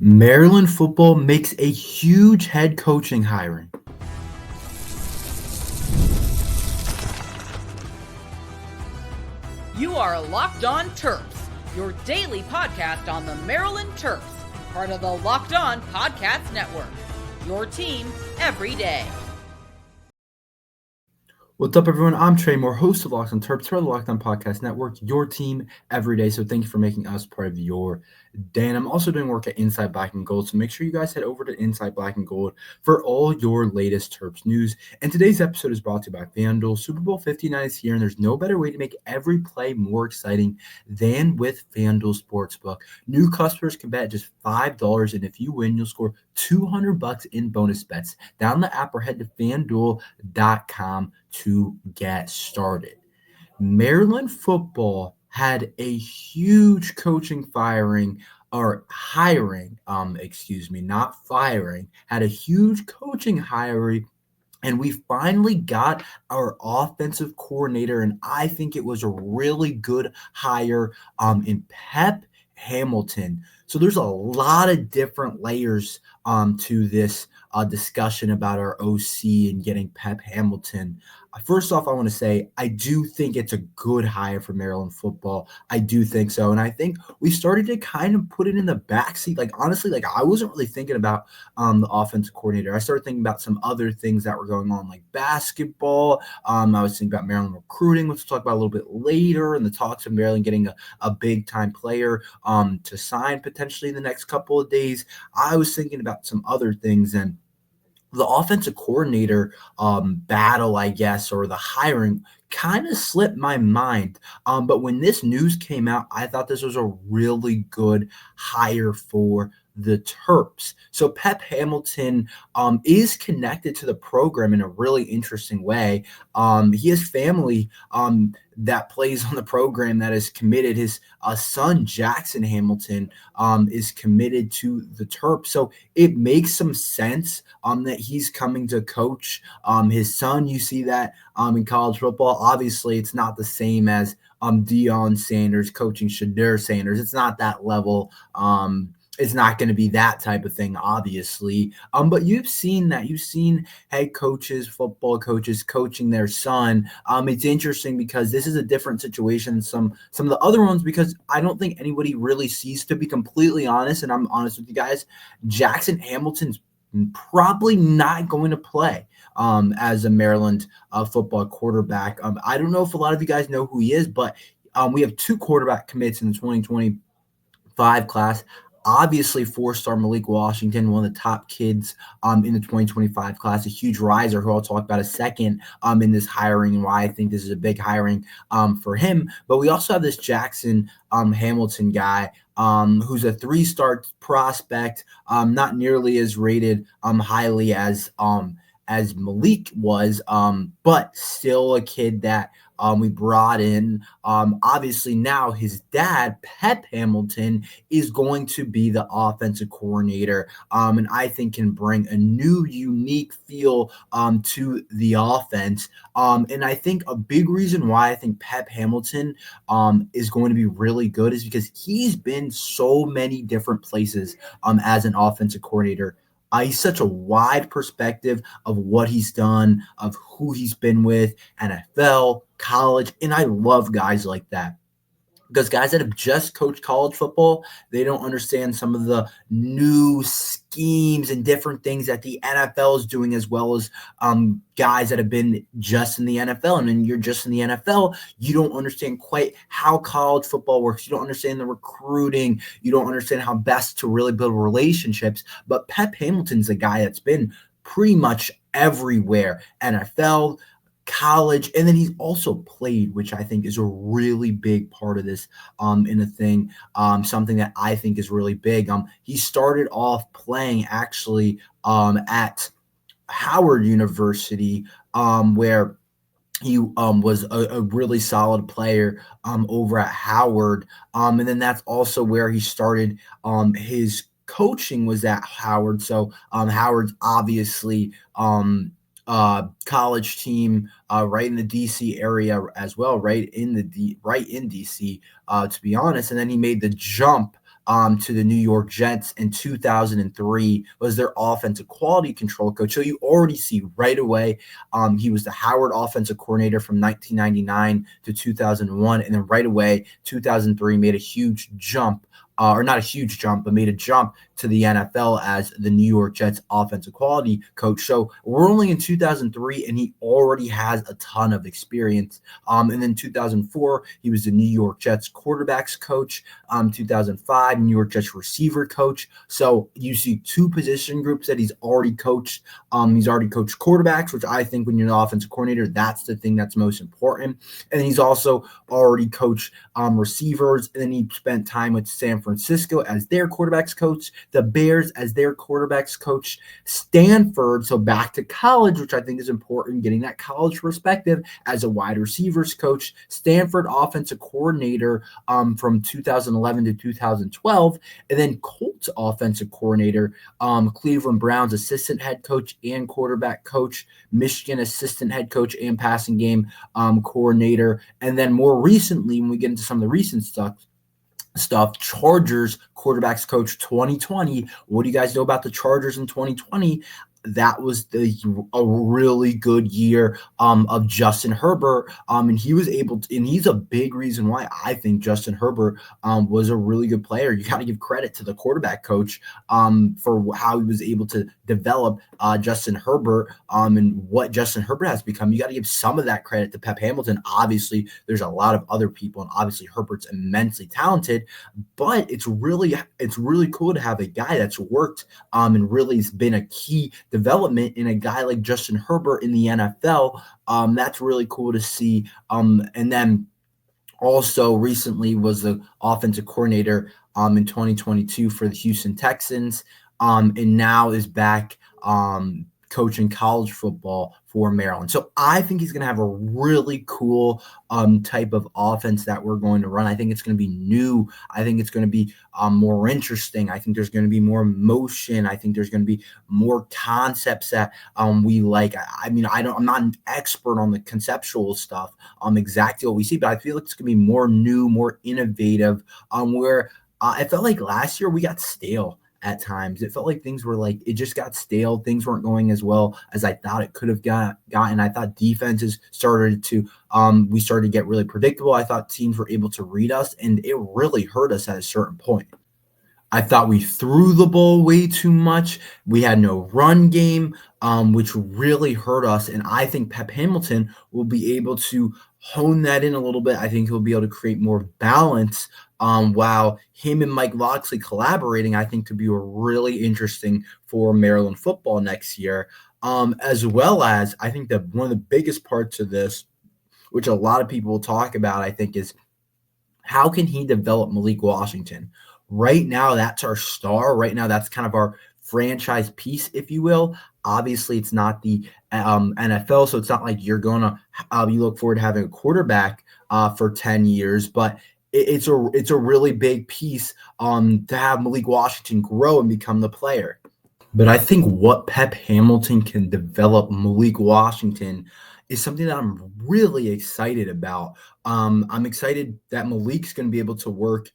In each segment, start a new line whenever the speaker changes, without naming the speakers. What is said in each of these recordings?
Maryland football makes a huge head coaching hiring.
You are Locked On Terps, your daily podcast on the Maryland Terps, part of the Locked On Podcast Network. Your team every day.
What's up, everyone? I'm Tre Moore, host of Locked On Terps, part of the Locked On Podcast Network, your team every day. So thank you for making us part of your day. And I'm also doing work at Inside Black and Gold, so make sure you guys head over to Inside Black and Gold for all your latest Terps news. And today's episode is brought to you by FanDuel. Super Bowl 59 is here, and there's no better way to make every play more exciting than with FanDuel Sportsbook. New customers can bet just $5, and if you win, you'll score $200 in bonus bets. Download the app or head to FanDuel.com to get started. Maryland football had a huge coaching hiring, not firing, had a huge coaching hiring, and we finally got our offensive coordinator, and I think it was a really good hire in Pep Hamilton. So there's a lot of different layers to this discussion about our OC and getting Pep Hamilton. First off, I want to say I do think it's a good hire for Maryland football. I do think so. And I think we started to kind of put it in the backseat. Honestly, I wasn't really thinking about the offensive coordinator. I started thinking about some other things that were going on, like basketball. I was thinking about Maryland recruiting, which we'll talk about a little bit later, and the talks of Maryland getting a big-time player to sign potentially in the next couple of days. I was thinking about some other things, and the offensive coordinator battle, I guess, or the hiring kind of slipped my mind. But when this news came out, I thought this was a really good hire for the Terps. So Pep Hamilton is connected to the program in a really interesting way. He has family that plays on the program that is committed. His son, Jackson Hamilton, is committed to the Terps. So it makes some sense that he's coming to coach his son. You see that in college football. Obviously, it's not the same as Deion Sanders coaching Shedeur Sanders. It's not that level. It's not going to be that type of thing, obviously. But you've seen that. You've seen head coaches, football coaches coaching their son. It's interesting because this is a different situation than some of the other ones, because I don't think anybody really sees, to be completely honest, and I'm honest with you guys, Jackson Hamilton's probably not going to play as a Maryland football quarterback. I don't know if a lot of you guys know who he is, but we have two quarterback commits in the 2025 class. Obviously, four-star Malik Washington, one of the top kids in the 2025 class, a huge riser who I'll talk about a second in this hiring and why I think this is a big hiring for him. But we also have this Jackson Hamilton guy who's a three-star prospect, not nearly as rated highly as Malik was, but still a kid that we brought in. Obviously, now his dad, Pep Hamilton, is going to be the offensive coordinator, and I think can bring a new, unique feel to the offense. And I think a big reason why I think Pep Hamilton is going to be really good is because he's been so many different places as an offensive coordinator. He's such a wide perspective of what he's done, of who he's been with, NFL, college, and I love guys like that. Because guys that have just coached college football, they don't understand some of the new schemes and different things that the NFL is doing, as well as guys that have been just in the NFL. And when you're just in the NFL, you don't understand quite how college football works. You don't understand the recruiting. You don't understand how best to really build relationships. But Pep Hamilton's a guy that's been pretty much everywhere, NFL, college, and then he's also played, which I think is a really big part of this in a thing, something that I think is really big. He started off playing actually at Howard University, where he was a really solid player over at Howard, and then that's also where he started his coaching was at Howard. So Howard's obviously college team right in the DC area as well, right in DC, to be honest. And then he made the jump to the New York Jets in 2003, was their offensive quality control coach. So you already see right away, he was the Howard offensive coordinator from 1999 to 2001. And then right away, 2003 made a huge jump, or not a huge jump, but made a jump to the NFL as the New York Jets offensive quality coach. So we're only in 2003, and he already has a ton of experience. And then 2004, he was the New York Jets quarterbacks coach. 2005, New York Jets receiver coach. So you see two position groups that he's already coached. He's already coached quarterbacks, which I think when you're an offensive coordinator, that's the thing that's most important. And he's also already coached receivers. And then he spent time with San Francisco as their quarterbacks coach, the Bears as their quarterbacks coach, Stanford, so back to college, which I think is important, getting that college perspective as a wide receivers coach, Stanford offensive coordinator from 2011 to 2012, and then Colts offensive coordinator, Cleveland Browns assistant head coach and quarterback coach, Michigan assistant head coach and passing game coordinator, and then more recently, when we get into some of the recent stuff, Chargers quarterbacks coach 2020. What do you guys know about the Chargers in 2020? That was a really good year of Justin Herbert, and he was able to, and he's a big reason why I think Justin Herbert was a really good player. You got to give credit to the quarterback coach for how he was able to develop Justin Herbert and what Justin Herbert has become. You got to give some of that credit to Pep Hamilton. Obviously, there's a lot of other people, and obviously Herbert's immensely talented, but it's really cool to have a guy that's worked and really has been a key development in a guy like Justin Herbert in the NFL. That's really cool to see. And then also recently was the offensive coordinator in 2022 for the Houston Texans, and now is back coaching college football for Maryland. So I think he's going to have a really cool type of offense that we're going to run. I think it's going to be new. I think it's going to be more interesting. I think there's going to be more motion. I think there's going to be more concepts that we like. I mean, I'm not an expert on the conceptual stuff, exactly what we see, but I feel like it's going to be more new, more innovative, where I felt like last year we got stale at times. It felt like things were like, it just got stale. Things weren't going as well as I thought it could have gotten. I thought defenses started to, we started to get really predictable. I thought teams were able to read us, and it really hurt us at a certain point. I thought we threw the ball way too much. We had no run game, which really hurt us. And I think Pep Hamilton will be able to hone that in a little bit. I think he'll be able to create more balance, while him and Mike Locksley collaborating, I think could be really interesting for Maryland football next year. As well as I think that one of the biggest parts of this, which a lot of people will talk about, I think, is how can he develop Malik Washington? Right now, that's our star. Right now, that's kind of our franchise piece, if you will. Obviously, it's not the NFL, so it's not like you're going to you look forward to having a quarterback for 10 years, but it's a really big piece to have Malik Washington grow and become the player. But I think what Pep Hamilton can develop Malik Washington is something that I'm really excited about. I'm excited that Malik's going to be able to work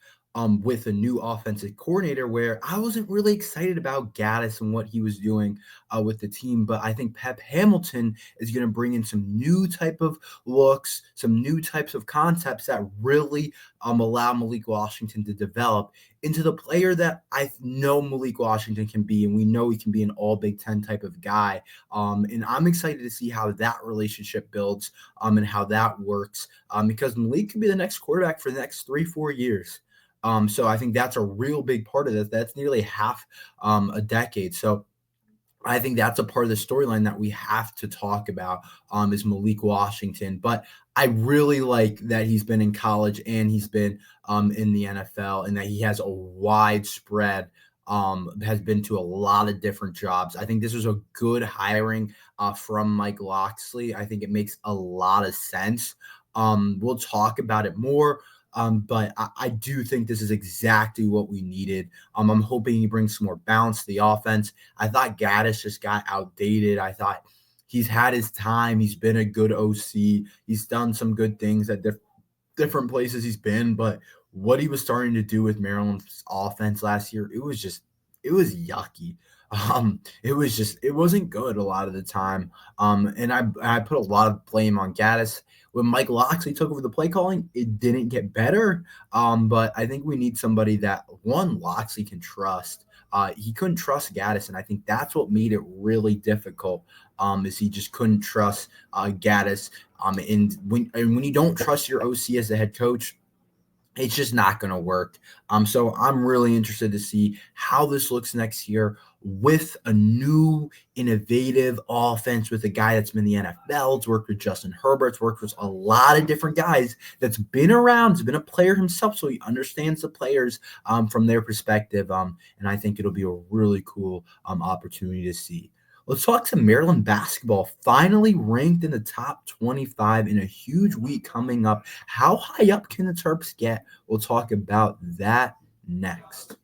with a new offensive coordinator, where I wasn't really excited about Gaddis and what he was doing with the team. But I think Pep Hamilton is going to bring in some new type of looks, some new types of concepts that really allow Malik Washington to develop into the player that I know Malik Washington can be. And we know he can be an all Big Ten type of guy. And I'm excited to see how that relationship builds and how that works, because Malik could be the next quarterback for the next 3-4 years. So I think that's a real big part of this. That's nearly half a decade. So I think that's a part of the storyline that we have to talk about, is Malik Washington. But I really like that he's been in college and he's been in the NFL, and that he has a widespread, has been to a lot of different jobs. I think this was a good hiring from Mike Locksley. I think it makes a lot of sense. We'll talk about it more. But I do think this is exactly what we needed. I'm hoping he brings some more balance to the offense. I thought Gaddis just got outdated. I thought he's had his time. He's been a good OC. He's done some good things at different places he's been. But what he was starting to do with Maryland's offense last year, it was yucky. It wasn't good a lot of the time. And I put a lot of blame on Gaddis. When Mike Loxley took over the play calling, it didn't get better. But I think we need somebody that one Loxley can trust. He couldn't trust Gaddis, and I think that's what made it really difficult. Is he just couldn't trust Gaddis. And when you don't trust your OC as the head coach, it's just not going to work. So I'm really interested to see how this looks next year with a new innovative offense with a guy that's been in the NFL. It's worked with Justin Herbert. It's worked with a lot of different guys that's been around. He's been a player himself, so he understands the players from their perspective. And I think it'll be a really cool opportunity to see. Let's talk some Maryland basketball. Finally ranked in the top 25 in a huge week coming up. How high up can the Terps get? We'll talk about that next.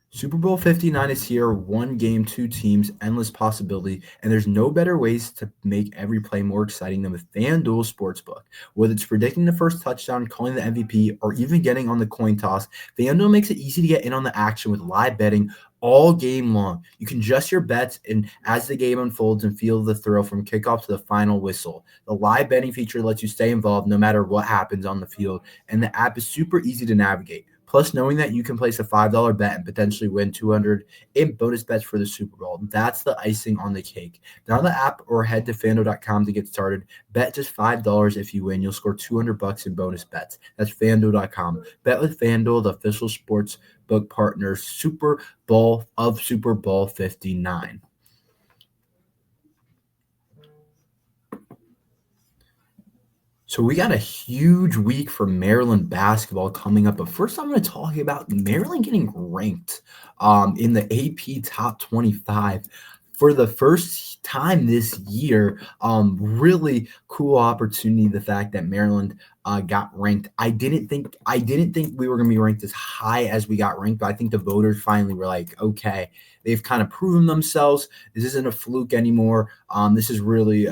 Super Bowl 59 is here. One game, two teams, endless possibility, and there's no better ways to make every play more exciting than with FanDuel Sportsbook. Whether it's predicting the first touchdown, calling the MVP, or even getting on the coin toss, FanDuel makes it easy to get in on the action with live betting all game long. You can adjust your bets and as the game unfolds and feel the thrill from kickoff to the final whistle. The live betting feature lets you stay involved no matter what happens on the field, and the app is super easy to navigate. Plus, knowing that you can place a $5 bet and potentially win $200 in bonus bets for the Super Bowl. That's the icing on the cake. Download the app or head to FanDuel.com to get started. Bet just $5 if you win. You'll score $200 in bonus bets. That's FanDuel.com. Bet with FanDuel, the official sports book partner, Super Bowl 59. So we got a huge week for Maryland basketball coming up. But first, I'm going to talk about Maryland getting ranked in the AP Top 25 for the first time this year. Really cool opportunity. The fact that Maryland got ranked. I didn't think we were going to be ranked as high as we got ranked. But I think the voters finally were like, okay, they've kind of proven themselves. This isn't a fluke anymore. This is really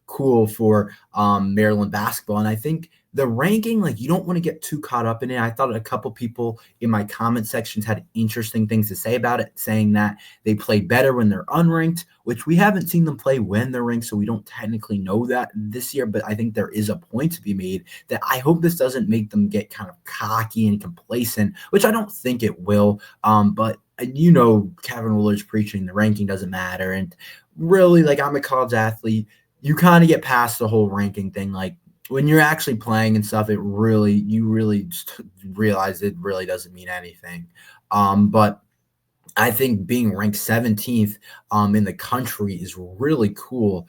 cool for Maryland basketball. And I think the ranking, like, you don't want to get too caught up in it. I thought a couple people in my comment sections had interesting things to say about it, saying that they play better when they're unranked, which we haven't seen them play when they're ranked, so we don't technically know that this year. But I think there is a point to be made that I hope this doesn't make them get kind of cocky and complacent, which I don't think it will. But Kevin Willard's preaching the ranking doesn't matter. And really, like, I'm a college athlete. You kind of get past the whole ranking thing. Like, when you're actually playing and stuff, you really realize it really doesn't mean anything. But I think being ranked 17th in the country is really cool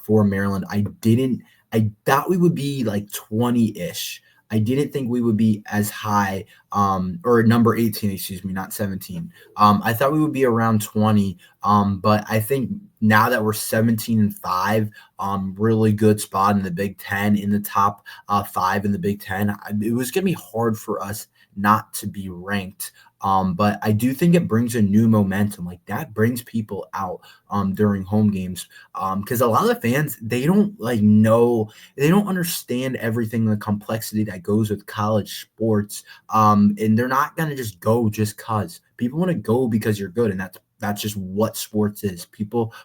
for Maryland. I thought we would be like 20-ish. I didn't think we would be as high, or number 18, excuse me, not 17. I thought we would be around 20, but I think now that we're 17-5, really good spot in the Big Ten, in the top 5 in the Big Ten. It was going to be hard for us not to be ranked. But I do think it brings a new momentum. Like, that brings people out during home games, because a lot of the fans, they don't understand everything, the complexity that goes with college sports, and they're not going to just go just because. People want to go because you're good, and that's just what sports is.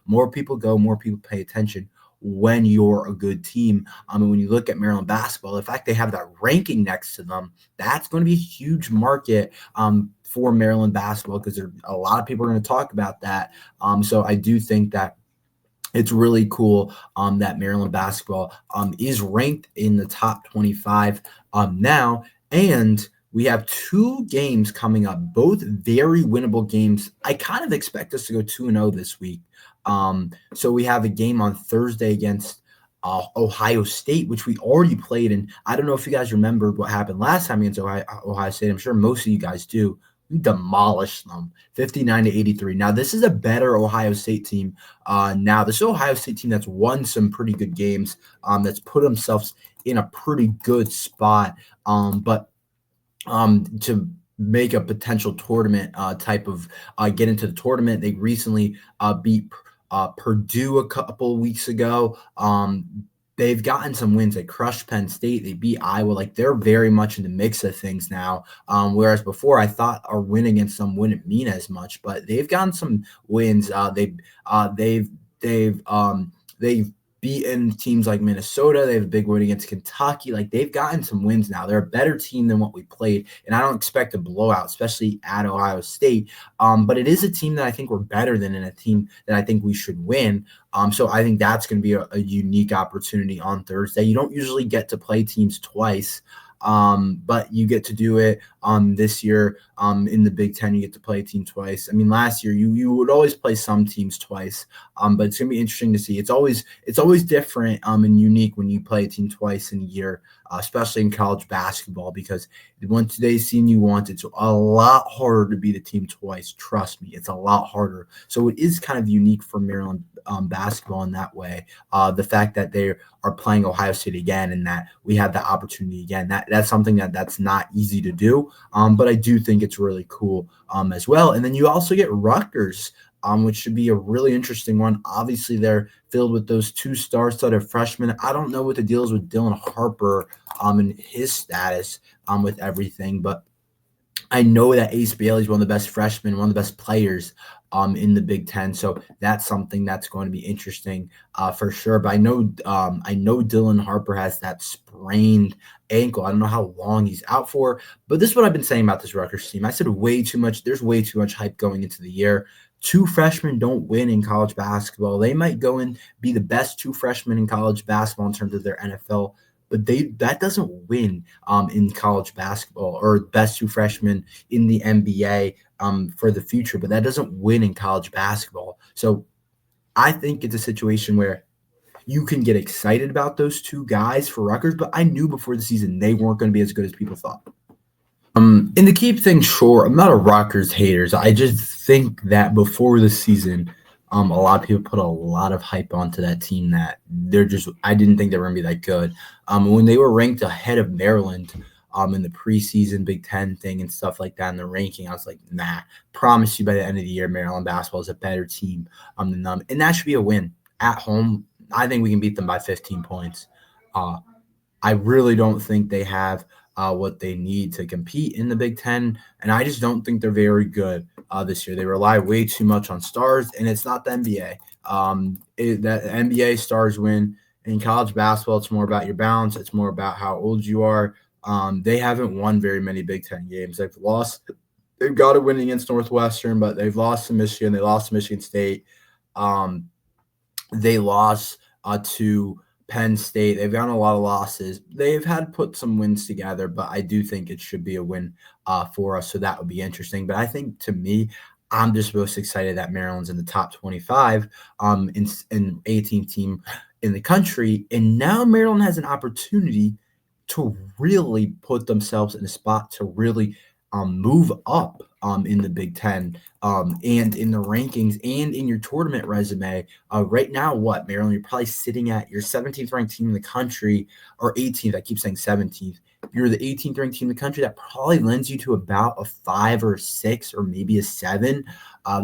More people go, more people pay attention when you're a good team. And when you look at Maryland basketball, the fact they have that ranking next to them, that's going to be a huge market for Maryland basketball, because a lot of people are going to talk about that. So I do think that it's really cool that Maryland basketball is ranked in the top 25 now. And we have 2 games coming up, both very winnable games. I kind of expect us to go 2-0 this week. So we have a game on Thursday against Ohio State, which we already played. And I don't know if you guys remember what happened last time against Ohio State. I'm sure most of you guys do. We demolished them 59-83. Now, this is a better Ohio State team. Now, this is an Ohio State team that's won some pretty good games, that's put themselves in a pretty good spot. But to make a potential tournament type of get into the tournament, they recently beat Purdue a couple weeks ago. they've gotten some wins. They crushed Penn State. They beat Iowa. Like, they're very much in the mix of things now. Whereas before, I thought our win against them wouldn't mean as much, but they've gotten some wins. They've beaten teams like Minnesota. They have a big win against Kentucky. Like, they've gotten some wins now. They're a better team than what we played, and I don't expect a blowout, especially at Ohio State. But it is a team that I think we're better than, and a team that I think we should win. So I think that's going to be a unique opportunity on Thursday. You don't usually get to play teams twice, but you get to do it this year. In the Big Ten, you get to play a team twice. I mean, last year you would always play some teams twice, but it's gonna be interesting to see. It's always different and unique when you play a team twice in a year, especially in college basketball, because once today's team you want, it's a lot harder to beat a team twice. Trust me, it's a lot harder. So it is kind of unique for Maryland basketball in that way. The fact that they are playing Ohio State again, and that we have the opportunity again, that's something that's not easy to do. But I do think it's really cool as well. And then you also get Rutgers, which should be a really interesting one. Obviously, they're filled with those two star-studded freshmen. I don't know what the deal is with Dylan Harper and his status with everything, but I know that Ace Bailey is one of the best freshmen, one of the best players in the Big Ten. So that's something that's going to be interesting for sure. But I know Dylan Harper has that sprained ankle. I don't know how long he's out for, but this is what I've been saying about this Rutgers team. I said way too much. There's way too much hype going into the year. Two freshmen don't win in college basketball. They might go and be the best two freshmen in college basketball in terms of their NFL, but that doesn't win in college basketball, or best two freshmen in the NBA for the future, but that doesn't win in college basketball. So I think it's a situation where you can get excited about those two guys for Rutgers, but I knew before the season they weren't going to be as good as people thought. And to keep things short, I'm not a Rutgers hater. I just think that before the season, a lot of people put a lot of hype onto that team that I didn't think they were going to be that good. When they were ranked ahead of Maryland in the preseason Big Ten thing and stuff like that in the ranking, I was like, nah, promise you by the end of the year, Maryland basketball is a better team than them. And that should be a win. At home, I think we can beat them by 15 points. I really don't think they have what they need to compete in the Big Ten, and I just don't think they're very good this year. They rely way too much on stars, and it's not the NBA. That NBA stars win. In college basketball, it's more about your balance. It's more about how old you are. They haven't won very many Big Ten games. They've got to win against Northwestern, but they've lost to Michigan. They lost to Michigan State. They lost to Penn State. They've gotten a lot of losses. They've had put some wins together, but I do think it should be a win for us. So that would be interesting. But I think, to me, I'm just most excited that Maryland's in the top 25 in 18th team in the country. And now Maryland has an opportunity to really put themselves in a spot to really move up in the Big Ten and in the rankings and in your tournament resume. Right now, Maryland, you're probably sitting at your 17th ranked team in the country, or 18th. I keep saying 17th. You're the 18th ranked team in the country. That probably lends you to about a 5 or 6 or maybe a 7,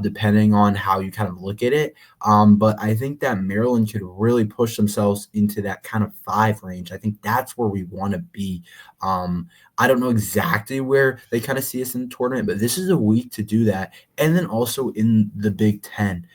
depending on how you kind of look at it. But I think that Maryland could really push themselves into that kind of 5 range. I think that's where we want to be. I don't know exactly where they kind of see us in the tournament, but this is a week to do that. And then also in the Big Ten,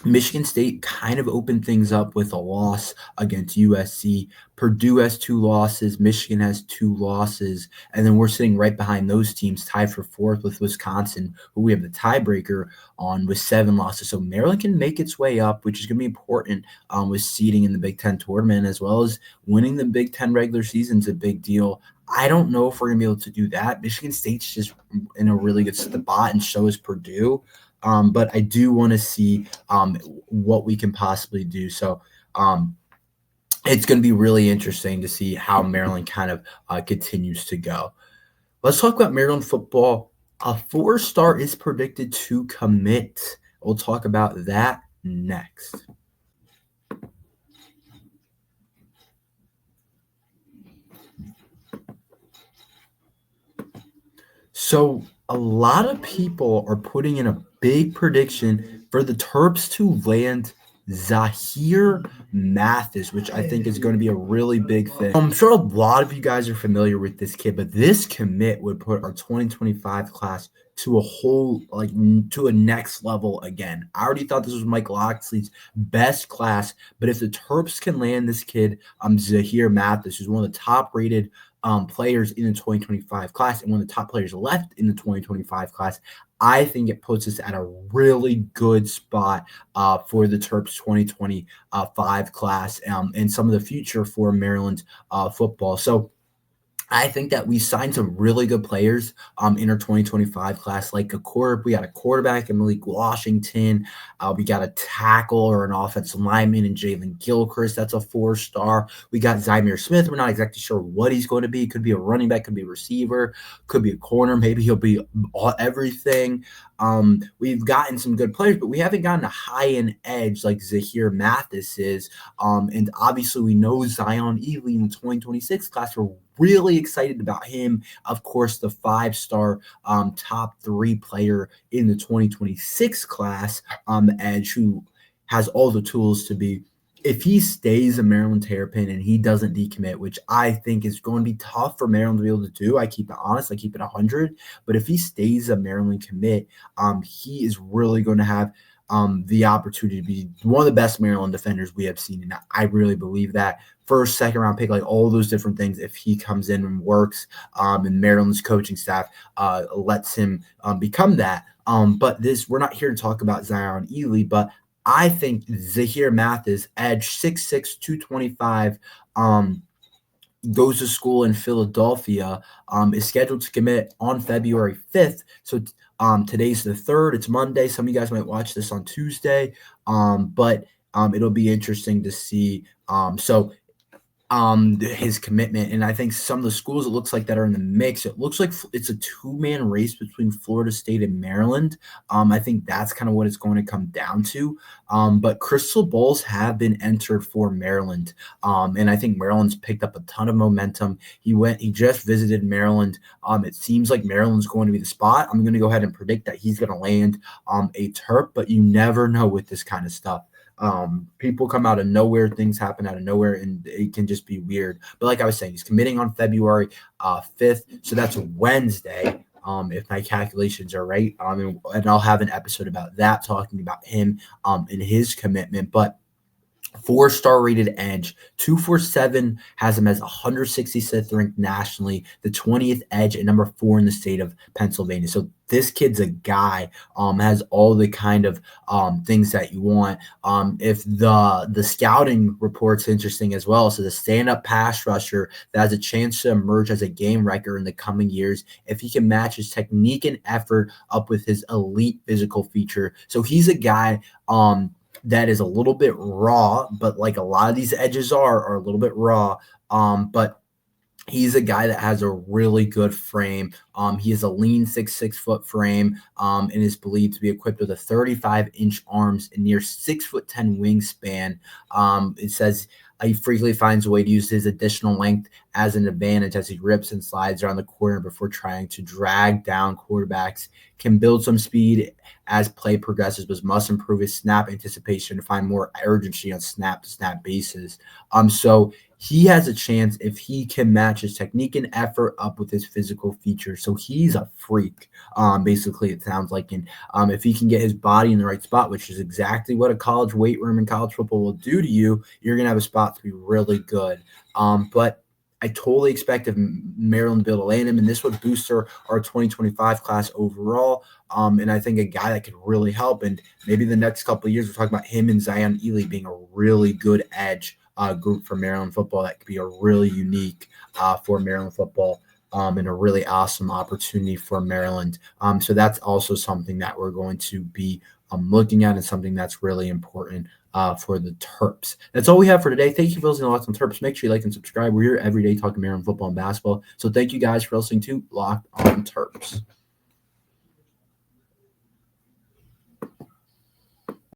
Michigan State kind of opened things up with a loss against USC. Purdue has 2 losses. Michigan has 2 losses. And then we're sitting right behind those teams, tied for 4th with Wisconsin, who we have the tiebreaker on with 7 losses. So Maryland can make its way up, which is going to be important with seeding in the Big Ten tournament, as well as winning the Big Ten regular season is a big deal. I don't know if we're going to be able to do that. Michigan State's just in a really good spot, and so is Purdue. But I do want to see what we can possibly do. So it's going to be really interesting to see how Maryland kind of continues to go. Let's talk about Maryland football. A 4-star is predicted to commit. We'll talk about that next. So a lot of people are putting in a big prediction for the Terps to land Zahir Mathis, which I think is going to be a really big thing. I'm sure a lot of you guys are familiar with this kid, but this commit would put our 2025 class to a whole, like, to a next level again. I already thought this was Mike Loxley's best class, but if the Terps can land this kid, Zahir Mathis, who's one of the top rated players in the 2025 class and one of the top players left in the 2025 class, I think it puts us at a really good spot for the Terps 2025 class and some of the future for Maryland football. So I think that we signed some really good players in our 2025 class. We got a quarterback in Malik Washington. We got a tackle or an offensive lineman in Jalen Gilchrist. That's a 4-star. We got Zahir Smith. We're not exactly sure what he's going to be. Could be a running back, could be a receiver, could be a corner. Maybe he'll be everything. We've gotten some good players, but we haven't gotten a high-end edge like Zahir Mathis is. And obviously we know Zion Ely in the 2026 class. We're really excited about him. Of course, the 5-star top 3 player in the 2026 class, edge, who has all the tools to be. If he stays a Maryland Terrapin and he doesn't decommit, which I think is going to be tough for Maryland to be able to do, I keep it honest, I keep it 100. But if he stays a Maryland commit, he is really going to have the opportunity to be one of the best Maryland defenders we have seen. And I really believe that. First, second round pick, like all those different things, if he comes in and works and Maryland's coaching staff lets him become that. But we're not here to talk about Zion Ely, but I think Zahir Mathis, edge 6'6", 225, goes to school in Philadelphia, is scheduled to commit on February 5th. So today's the 3rd. It's Monday. Some of you guys might watch this on Tuesday, but it'll be interesting to see. His commitment. And I think some of the schools, it looks like, that are in the mix, it looks like it's a 2-man race between Florida State and Maryland. I think that's kind of what it's going to come down to. But crystal balls have been entered for Maryland. And I think Maryland's picked up a ton of momentum. He just visited Maryland. It seems like Maryland's going to be the spot. I'm going to go ahead and predict that he's going to land a Terp, but you never know with this kind of stuff. People come out of nowhere, things happen out of nowhere, and it can just be weird. But like I was saying, he's committing on February 5th, so that's Wednesday, if my calculations are right. And I'll have an episode about that, talking about him and his commitment. But 4-star rated edge, 247 has him as 166th ranked nationally, the 20th edge at number 4 in the state of Pennsylvania. So this kid's a guy, has all the kind of things that you want. If the scouting report's interesting as well, so the stand-up pass rusher that has a chance to emerge as a game wrecker in the coming years if he can match his technique and effort up with his elite physical feature. So he's a guy that is a little bit raw, but like a lot of these edges are a little bit raw. But he's a guy that has a really good frame. He has a lean 6'6" foot frame and is believed to be equipped with a 35-inch arms and near 6'10" wingspan. It says he frequently finds a way to use his additional length as an advantage as he rips and slides around the corner before trying to drag down quarterbacks. Can build some speed as play progresses, but must improve his snap anticipation to find more urgency on snap-to-snap basis. So he has a chance if he can match his technique and effort up with his physical features. So he's a freak, basically, it sounds like. And if he can get his body in the right spot, which is exactly what a college weight room in college football will do to you, you're going to have a spot to be really good. But I totally expect if Maryland to be able to land him, and this would boost our 2025 class overall. And I think a guy that could really help. And maybe the next couple of years, we're talking about him and Zion Ely being a really good edge group for Maryland football. That could be a really unique for Maryland football and a really awesome opportunity for Maryland. So that's also something that we're going to be looking at, and something that's really important for the Terps. That's all we have for today. Thank you for listening to Locked on Terps. Make sure you like and subscribe. We're here every day talking Maryland football and basketball. So thank you guys for listening to Locked on Terps.